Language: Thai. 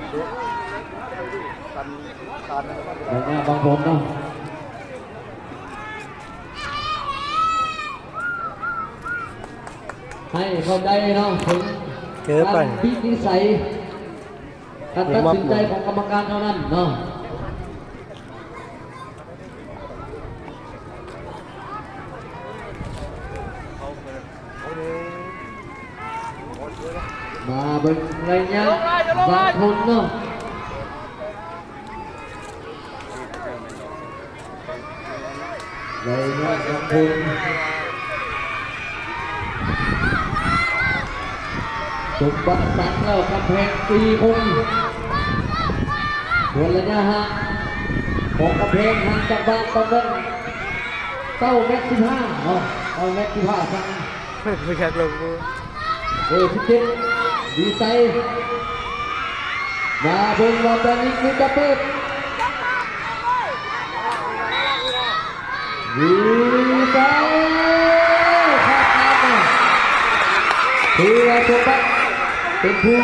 แล้วเนี่ยบางผมเนาะให้เข้าใจเนาะถึงการพินิสัยการตัดสินใจของกรรมการเท่านั้นเนาะมาเป็นระยะบางคนเนาะระยะบางคนสมบัติสังแล้วกำแพงตีคงส่วนระยะห่างของกำแพงห่างจากบ้านตอนนั้น9 เมตร 15เนาะ9 เมตร 15สั่งไม่แค่ลง17ดีใจมาเบิ่งว่าตอนนี้คือจะเปิดดีใจครับคือว่าสมบัติเป็นผู้